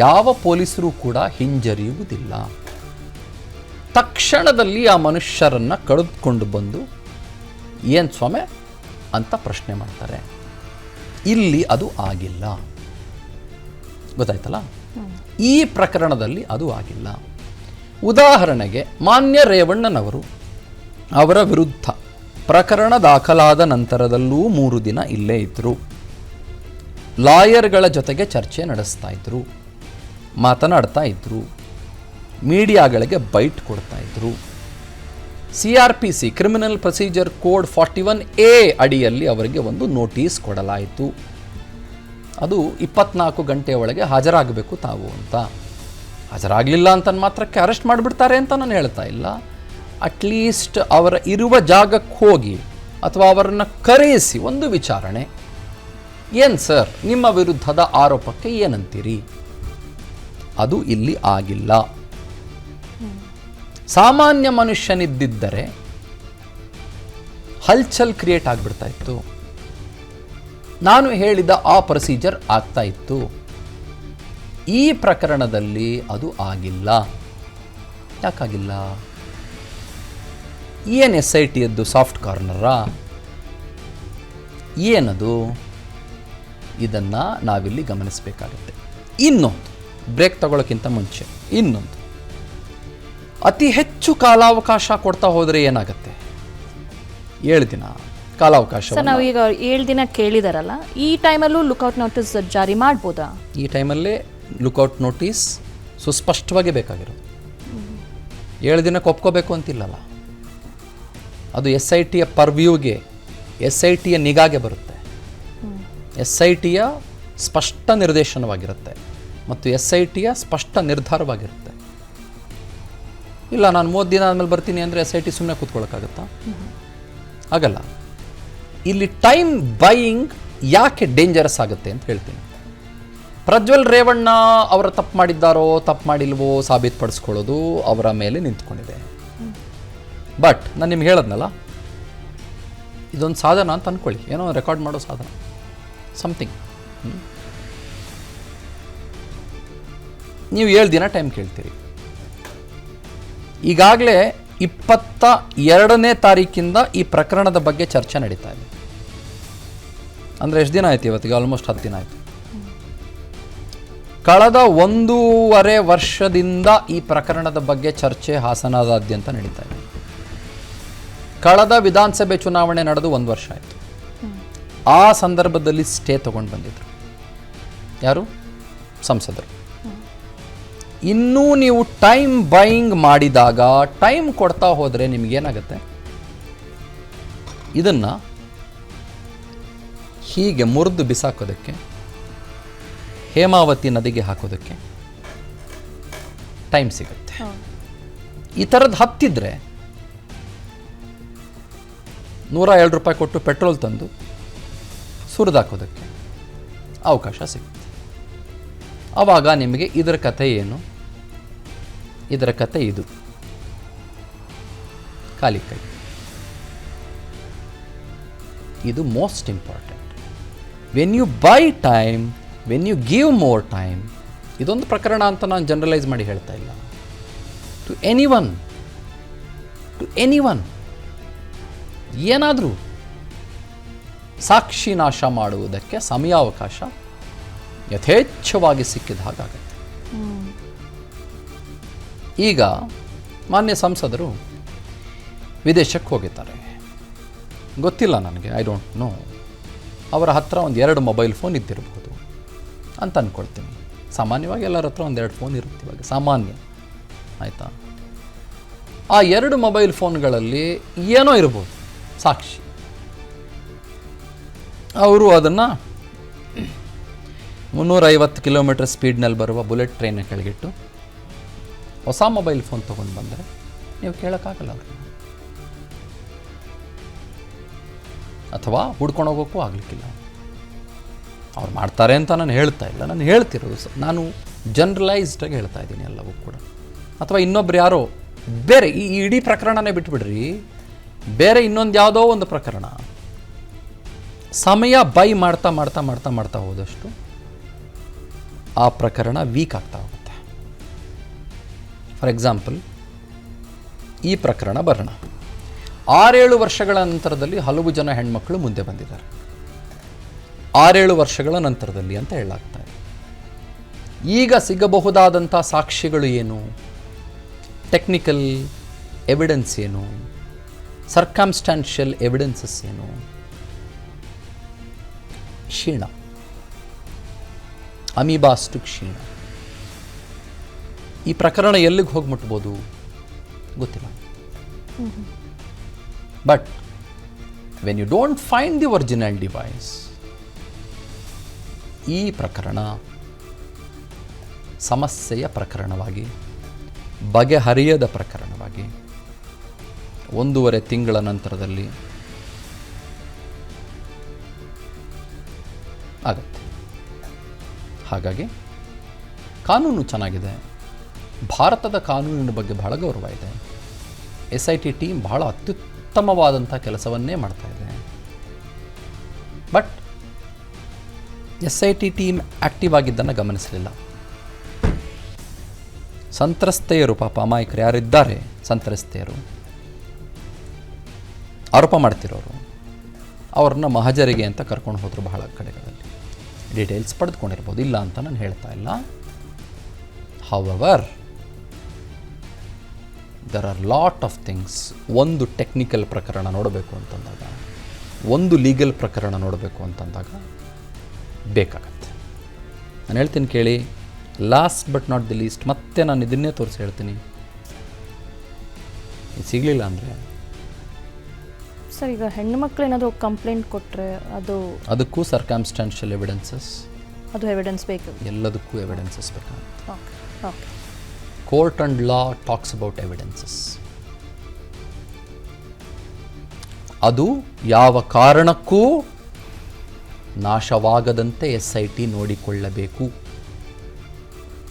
ಯಾವ ಪೊಲೀಸರು ಕೂಡ ಹಿಂಜರಿಯುವುದಿಲ್ಲ. ತಕ್ಷಣದಲ್ಲಿ ಆ ಮನುಷ್ಯರನ್ನು ಕರೆದುಕೊಂಡು ಬಂದು ಏನು ಸ್ವಾಮಿ ಅಂತ ಪ್ರಶ್ನೆ ಮಾಡ್ತಾರೆ. ಇಲ್ಲಿ ಅದು ಆಗಿಲ್ಲ. ಗೊತ್ತಾಯ್ತಲ್ಲ? ಈ ಪ್ರಕರಣದಲ್ಲಿ ಅದು ಆಗಿಲ್ಲ. ಉದಾಹರಣೆಗೆ ಮಾನ್ಯ ರೇವಣ್ಣನವರು ಅವರ ವಿರುದ್ಧ ಪ್ರಕರಣ ದಾಖಲಾದ ನಂತರದಲ್ಲೂ 3 ದಿನ ಇಲ್ಲೇ ಇದ್ದರು. ಲಾಯರ್ಗಳ ಜೊತೆಗೆ ಚರ್ಚೆ ನಡೆಸ್ತಾ ಇದ್ರು, ಮಾತನಾಡ್ತಾ ಇದ್ರು, ಮೀಡಿಯಾಗಳಿಗೆ ಬೈಟ್ ಕೊಡ್ತಾ ಇದ್ರು. CRPC criminal procedure code 41A ಅಡಿಯಲ್ಲಿ ಅವರಿಗೆ ಒಂದು ನೋಟಿಸ್ ಕೊಡಲಾಯಿತು. ಅದು 24 ಗಂಟೆಯ ಒಳಗೆ ಹಾಜರಾಗಬೇಕು ತಾವು ಅಂತ. ಹಾಜರಾಗಲಿಲ್ಲ ಅಂತ ಮಾತ್ರಕ್ಕೆ ಅರೆಸ್ಟ್ ಮಾಡಿಬಿಡ್ತಾರೆ ಅಂತ ನಾನು ಹೇಳ್ತಾ ಇಲ್ಲ. ಅಟ್ಲೀಸ್ಟ್ ಅವರ ಇರುವ ಜಾಗಕ್ಕೆ ಹೋಗಿ ಅಥವಾ ಅವರನ್ನು ಕರೆಯಿಸಿ ಒಂದು ವಿಚಾರಣೆ, ಏನು ಸರ್ ನಿಮ್ಮ ವಿರುದ್ಧದ ಆರೋಪಕ್ಕೆ ಏನಂತೀರಿ? ಅದು ಇಲ್ಲಿ ಆಗಿಲ್ಲ. ಸಾಮಾನ್ಯ ಮನುಷ್ಯನಿದ್ದಿದ್ದರೆ ಹಲ್ಚಲ್ ಕ್ರಿಯೇಟ್ ಆಗಿಬಿಡ್ತಾ ಇತ್ತು, ನಾನು ಹೇಳಿದ ಆ ಪ್ರೊಸೀಜರ್ ಆಗ್ತಾ ಇತ್ತು. ಈ ಪ್ರಕರಣದಲ್ಲಿ ಅದು ಆಗಿಲ್ಲ. ಯಾಕಾಗಿಲ್ಲ? ಏನು SITಯದ್ದು ಸಾಫ್ಟ್ ಕಾರ್ನರಾ? ಏನದು? ಇದನ್ನು ನಾವಿಲ್ಲಿ ಗಮನಿಸಬೇಕಾಗುತ್ತೆ. ಇನ್ನೊಂದು ಬ್ರೇಕ್ ತಗೊಳ್ಳೋಕ್ಕಿಂತ ಮುಂಚೆ ಇನ್ನೊಂದು, ಅತಿ ಹೆಚ್ಚು ಕಾಲಾವಕಾಶ ಕೊಡ್ತಾ ಹೋದರೆ ಏನಾಗುತ್ತೆ? 7 ದಿನ ಕಾಲಾವಕಾಶ. ಸರ್, ನಾವೀಗ 7 ದಿನ ಕೇಳಿದಾರಲ್ಲ, ಈ ಟೈಮಲ್ಲೂ ಲುಕ್ಔಟ್ ನೋಟಿಸ್ ಜಾರಿ ಮಾಡ್ಬೋದಾ? ಈ ಟೈಮಲ್ಲೇ ಲುಕ್ಔಟ್ ನೋಟಿಸ್ ಸುಸ್ಪಷ್ಟವಾಗಿ ಬೇಕಾಗಿರೋದು. 7 ದಿನಕ್ಕೆ ಒಪ್ಕೋಬೇಕು ಅಂತಿಲ್ಲಲ್ಲ, ಅದು SITಯ ಪರ್ವ್ಯೂಗೆ, SITಯ ನಿಗಾಗೆ ಬರುತ್ತೆ. SITಯ ಸ್ಪಷ್ಟ ನಿರ್ದೇಶನವಾಗಿರುತ್ತೆ ಮತ್ತು SITಯ ಸ್ಪಷ್ಟ ನಿರ್ಧಾರವಾಗಿರುತ್ತೆ. ಇಲ್ಲ ನಾನು 30 ದಿನ ಆದಮೇಲೆ ಬರ್ತೀನಿ ಅಂದರೆ SIT ಸುಮ್ಮನೆ ಕೂತ್ಕೊಳ್ಳೋಕ್ಕಾಗತ್ತಾ? ಆಗಲ್ಲ. ಇಲ್ಲಿ ಟೈಮ್ ಬೈಯಿಂಗ್ ಯಾಕೆ ಡೇಂಜರಸ್ ಆಗುತ್ತೆ ಅಂತ ಹೇಳ್ತೀನಿ. ಪ್ರಜ್ವಲ್ ರೇವಣ್ಣ ಅವರ ತಪ್ಪು ಮಾಡಿದ್ದಾರೋ ತಪ್ಪು ಮಾಡಿಲ್ವೋ ಸಾಬೀತುಪಡಿಸ್ಕೊಳ್ಳೋದು ಅವರ ಮೇಲೆ ನಿಂತ್ಕೊಂಡಿದೆ. ಬಟ್ ನಾನು ನಿಮ್ಗೆ ಹೇಳದ್ನಲ್ಲ, ಇದೊಂದು ಸಾಧನ ಅಂತ ಅಂದ್ಕೊಳ್ಳಿ, ಏನೋ ರೆಕಾರ್ಡ್ ಮಾಡೋ ಸಾಧನ, ಸಮಥಿಂಗ್. ನೀವು 7 ದಿನ ಟೈಮ್ ಕೇಳ್ತೀರಿ. ಈಗಾಗಲೇ 22ನೇ ತಾರೀಕಿಂದ ಈ ಪ್ರಕರಣದ ಬಗ್ಗೆ ಚರ್ಚೆ ನಡೀತಾ ಇದೆ. ಅಂದರೆ ಎಷ್ಟು ದಿನ ಆಯ್ತು ಇವತ್ತಿಗೆ? ಆಲ್ಮೋಸ್ಟ್ 10 ದಿನ ಆಯಿತು. ಕಳೆದ 1.5 ವರ್ಷದಿಂದ ಈ ಪ್ರಕರಣದ ಬಗ್ಗೆ ಚರ್ಚೆ ಹಾಸನದಾದ್ಯಂತ ನಡೀತಾ ಇದೆ. ಕಳೆದ ವಿಧಾನಸಭೆ ಚುನಾವಣೆ ನಡೆದು 1 ವರ್ಷ ಆಯಿತು. ಆ ಸಂದರ್ಭದಲ್ಲಿ ಸ್ಟೇ ತಗೊಂಡು ಬಂದಿದ್ರು ಯಾರು? ಸಂಸದರು. ಇನ್ನೂ ನೀವು ಟೈಮ್ ಬೈಯಿಂಗ್ ಮಾಡಿದಾಗ, ಟೈಮ್ ಕೊಡ್ತಾ ಹೋದರೆ ನಿಮಗೇನಾಗುತ್ತೆ? ಇದನ್ನು ಹೀಗೆ ಮುರಿದು ಬಿಸಾಕೋದಕ್ಕೆ, ಹೇಮಾವತಿ ನದಿಗೆ ಹಾಕೋದಕ್ಕೆ ಟೈಮ್ ಸಿಗುತ್ತೆ. ಈ ಥರದ್ದು ಹತ್ತಿದ್ರೆ 102 ರೂಪಾಯಿ ಕೊಟ್ಟು ಪೆಟ್ರೋಲ್ ತಂದು ಸುರಿದಾಕೋದಕ್ಕೆ ಅವಕಾಶ ಸಿಗುತ್ತೆ. ಆವಾಗ ನಿಮಗೆ ಇದರ ಕಥೆ ಏನು? ಇದರ ಕಥೆ ಇದು, ಖಾಲಿ ಕೈ. ಇದು most important. When you buy time, when you give more time, ಇದೊಂದು ಪ್ರಕರಣ ಅಂತ ನಾನು ಜನರಲೈಸ್ ಮಾಡಿ ಹೇಳ್ತಾ ಇಲ್ಲ. ಟು ಎನಿವನ್ ಏನಾದರೂ ಸಾಕ್ಷಿ ನಾಶ ಮಾಡುವುದಕ್ಕೆ ಸಮಯಾವಕಾಶ ಯಥೇಚ್ಛವಾಗಿ ಸಿಕ್ಕಿದ ಹಾಗಾಗತ್ತೆ. ಈಗ ಮಾನ್ಯ ಸಂಸದರು ವಿದೇಶಕ್ಕೆ ಹೋಗಿದ್ದಾರೆ. ಗೊತ್ತಿಲ್ಲ ನನಗೆ, ಐ ಡೋಂಟ್ ನೋ. ಅವರ ಹತ್ರ 1-2 ಮೊಬೈಲ್ ಫೋನ್ ಇದ್ದಿರಬಹುದು ಅಂತ ಅಂದ್ಕೊಳ್ತೀನಿ. ಸಾಮಾನ್ಯವಾಗಿ ಎಲ್ಲರ ಹತ್ರ 1-2 ಫೋನ್ ಇರುತ್ತೆ ಇವಾಗ, ಸಾಮಾನ್ಯ. ಆಯಿತಾ? ಆ 2 ಮೊಬೈಲ್ ಫೋನ್ಗಳಲ್ಲಿ ಏನೋ ಇರ್ಬೋದು ಸಾಕ್ಷಿ. ಅವರು ಅದನ್ನು 350 ಕಿಲೋಮೀಟರ್ ಸ್ಪೀಡ್ನಲ್ಲಿ ಬರುವ ಬುಲೆಟ್ ಟ್ರೈನ್ನ ಕೆಳಗಿಟ್ಟು ಹೊಸ ಮೊಬೈಲ್ ಫೋನ್ ತೊಗೊಂಡು ಬಂದರೆ ನೀವು ಕೇಳೋಕ್ಕಾಗಲ್ಲ ಅವ್ರಿಗೆ, ಅಥವಾ ಹುಡ್ಕೊಂಡು ಹೋಗೋಕ್ಕೂ ಆಗಲಿಕ್ಕಿಲ್ಲ. ಅವ್ರು ಮಾಡ್ತಾರೆ ಅಂತ ನಾನು ಹೇಳ್ತಾ ಇಲ್ಲ, ನಾನು ಹೇಳ್ತಿರೋದು, ನಾನು ಜನರಲೈಸ್ಡಾಗಿ ಹೇಳ್ತಾ ಇದ್ದೀನಿ ಎಲ್ಲವೂ ಕೂಡ. ಅಥವಾ ಇನ್ನೊಬ್ರು ಯಾರೋ ಬೇರೆ, ಈ ಇಡೀ ಪ್ರಕರಣನೇ ಬಿಟ್ಬಿಡ್ರಿ, ಬೇರೆ ಇನ್ನೊಂದು ಯಾವುದೋ ಒಂದು ಪ್ರಕರಣ ಸಮಯ ಬೈ ಮಾಡ್ತಾ ಮಾಡ್ತಾ ಮಾಡ್ತಾ ಮಾಡ್ತಾ ಹೋದಷ್ಟು ಆ ಪ್ರಕರಣ ವೀಕ್ ಆಗ್ತಾ ಹೋಗುತ್ತೆ. ಫಾರ್ ಎಕ್ಸಾಂಪಲ್, ಈ ಪ್ರಕರಣ ಬರೋಣ. 6-7 ವರ್ಷಗಳ ನಂತರದಲ್ಲಿ ಹಲವು ಜನ ಹೆಣ್ಮಕ್ಳು ಮುಂದೆ ಬಂದಿದ್ದಾರೆ. 6-7 ವರ್ಷಗಳ ನಂತರದಲ್ಲಿ ಅಂತ ಹೇಳಲಾಗ್ತಾ ಇದೆ. ಈಗ ಸಿಗಬಹುದಾದಂಥ ಸಾಕ್ಷಿಗಳು ಏನು? ಟೆಕ್ನಿಕಲ್ ಎವಿಡೆನ್ಸ್ ಏನು? ಸರ್ಕಮ್ಸ್ಟಾನ್ಷಿಯಲ್ ಎವಿಡೆನ್ಸಸ್ ಏನು? ಕ್ಷೀಣ, ಅಮೀಬಾಷ್ಟು ಕ್ಷೀಣ. ಈ ಪ್ರಕರಣ ಎಲ್ಲಿಗೆ ಹೋಗಿ ಮುಟ್ಬೋದು ಗೊತ್ತಿಲ್ಲ. But when you don't find the original device, ಈ ಪ್ರಕರಣ ಸಮಸ್ಯೆಯ ಪ್ರಕರಣವಾಗಿ, ಬಗೆಹರಿಯದ ಪ್ರಕರಣವಾಗಿ 1.5 ತಿಂಗಳ ನಂತರದಲ್ಲಿ ಆಗುತ್ತೆ. ಹಾಗಾಗಿ ಕಾನೂನು ಚೆನ್ನಾಗಿದೆ, ಭಾರತದ ಕಾನೂನಿನ ಬಗ್ಗೆ ಬಹಳ ಗೌರವ ಇದೆ. SIT ಟೀಮ್ ಬಹಳ ಅತ್ಯುತ್ತಮವಾದಂಥ ಕೆಲಸವನ್ನೇ ಮಾಡ್ತಾ ಇದೆ. ಬಟ್ SIT ಟೀಮ್ ಆ್ಯಕ್ಟಿವ್ ಆಗಿದ್ದನ್ನು ಗಮನಿಸಲಿಲ್ಲ. ಸಂತ್ರಸ್ತೆಯರು, ಪಾಪ ಅಮಾಯಕರು ಯಾರಿದ್ದಾರೆ, ಸಂತ್ರಸ್ತೆಯರು, ಆರೋಪ ಮಾಡ್ತಿರೋರು, ಅವ್ರನ್ನ ಮಹಜರಿಗೆ ಅಂತ ಕರ್ಕೊಂಡು ಹೋದರು ಬಹಳ ಕಡೆಗಳಲ್ಲಿ. ಡೀಟೇಲ್ಸ್ ಪಡೆದುಕೊಂಡಿರ್ಬೋದು, ಇಲ್ಲ ಅಂತ ನಾನು ಹೇಳ್ತಾ ಇಲ್ಲ. However there are lot of things. ಒಂದು ಟೆಕ್ನಿಕಲ್ ಪ್ರಕರಣ ನೋಡಬೇಕು ಅಂತಂದಾಗ, ಒಂದು ಲೀಗಲ್ ಪ್ರಕರಣ ನೋಡಬೇಕು ಅಂತಂದಾಗ ಬೇಕಾಗತ್ತೆ. ನಾನು ಹೇಳ್ತೀನಿ ಕೇಳಿ, last but not the list, ಮತ್ತೆ ನಾನು ಇದನ್ನೇ ತೋರಿಸಿ ಹೇಳ್ತೀನಿ, ಸಿಗಲಿಲ್ಲ ಅಂದರೆ ಸರ್ ಈಗ ಹೆಣ್ಣು ಮಕ್ಕಳು ಏನಾದರೂ ಕಂಪ್ಲೇಂಟ್ ಕೊಟ್ಟರೆ ಅದಕ್ಕೂ ಸರ್ಕಮ್ಸ್ಟಾನ್ಷಿಯಲ್ ಎವಿಡೆನ್ಸಸ್, ಅದು ಎವಿಡೆನ್ಸ್ ಬೇಕು, ಎಲ್ಲದಕ್ಕೂ ಎವಿಡೆನ್ಸಸ್ ಬೇಕಾಗುತ್ತೆ. Okay okay. Court and law talks about evidences. ಅದು ಯಾವ ಕಾರಣಕ್ಕೂ ನಾಶವಾಗದಂತೆ SIT ನೋಡಿಕೊಳ್ಳಬೇಕು.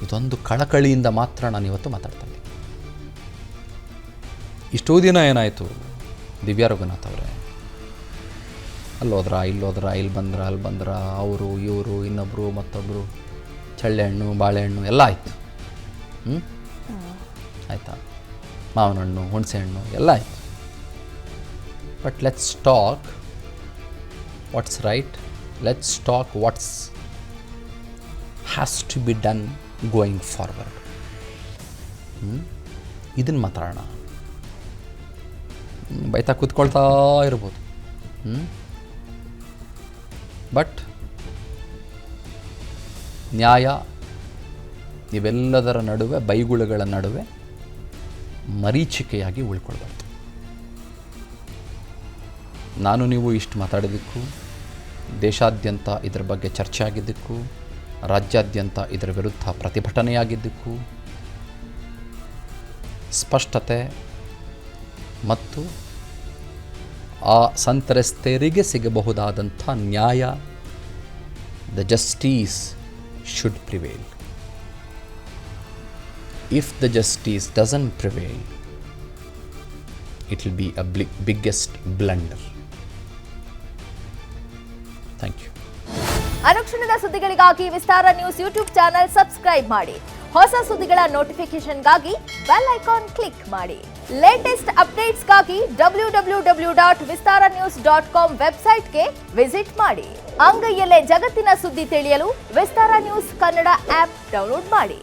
ಇದೊಂದು ಕಳಕಳಿಯಿಂದ ಮಾತ್ರ ನಾನು ಇವತ್ತು ಮಾತಾಡ್ತಾ ಇದ್ದೀನಿ. ಇಷ್ಟೋ ದಿನ ಏನಾಯಿತು, ದಿವ್ಯಾ ರಘುನಾಥ್ ಅವರೇ ಅಲ್ಲೋದ್ರ ಇಲ್ಲೋದ್ರ, ಇಲ್ಲಿ ಬಂದ್ರ ಅಲ್ಲಿ ಬಂದ್ರ, ಅವರು ಇವರು ಇನ್ನೊಬ್ಬರು ಮತ್ತೊಬ್ಬರು, ಚಳ್ಳೆಹಣ್ಣು ಬಾಳೆಹಣ್ಣು ಎಲ್ಲ ಆಯಿತು. ಆಯಿತಾ, ಮಾವಿನ ಹಣ್ಣು ಹುಣಸೆ ಹಣ್ಣು ಎಲ್ಲ ಆಯಿತು. But let's talk what's right, let's talk what's has to be done going forward. ಇದನ್ನು ಮಾತಾಡೋಣ. ಬೈತಾ ಕೂತ್ಕೊಳ್ತಾ ಇರ್ಬೋದು. ಬಟ್ ನ್ಯಾಯ ಇವೆಲ್ಲದರ ನಡುವೆ, ಬೈಗುಳುಗಳ ನಡುವೆ ಮರೀಚಿಕೆಯಾಗಿ ಉಳ್ಕೊಳ್ಬಾರ್ದು. ನಾನು ನೀವು ಇಷ್ಟು ಮಾತಾಡಿದ್ದಕ್ಕೂ, ದೇಶಾದ್ಯಂತ ಇದರ ಬಗ್ಗೆ ಚರ್ಚೆ ಆಗಿದ್ದಕ್ಕೂ, ರಾಜ್ಯಾದ್ಯಂತ ಇದರ ವಿರುದ್ಧ ಪ್ರತಿಭಟನೆಯಾಗಿದ್ದಕ್ಕೂ ಸ್ಪಷ್ಟತೆ ಮತ್ತು ಆ ಸಂತ್ರಸ್ತೆಯರಿಗೆ ಸಿಗಬಹುದಾದಂಥ ನ್ಯಾಯ, the justice should prevail. If the justice doesn't prevail, it will be a biggest blunder. Thank you. ಅನುಕ್ಷಣದ ಸುದ್ದಿಗಳಿಗಾಗಿ ವಿಸ್ತಾರ ನ್ಯೂಸ್ ಯೂಟ್ಯೂಬ್ ಚಾನೆಲ್ ಸಬ್ಸ್ಕ್ರೈಬ್ ಮಾಡಿ. ಹೊಸ ಸುದ್ದಿಗಳ ನೋಟಿಫಿಕೇಶನ್ಗಾಗಿ ಬೆಲ್ ಐಕಾನ್ ಕ್ಲಿಕ್ ಮಾಡಿ. ಲೇಟೆಸ್ಟ್ ಅಪ್ಡೇಟ್ಸ್ಗಾಗಿ www.vistaranews.com ವೆಬ್ಸೈಟ್ಗೆ ವಿಸಿಟ್ ಮಾಡಿ. ಅಂಗೈಯಲ್ಲೇ ಜಗತ್ತಿನ ಸುದ್ದಿ ತಿಳಿಯಲು ವಿಸ್ತಾರ ನ್ಯೂಸ್ ಕನ್ನಡ ಆಪ್ ಡೌನ್ಲೋಡ್ ಮಾಡಿ.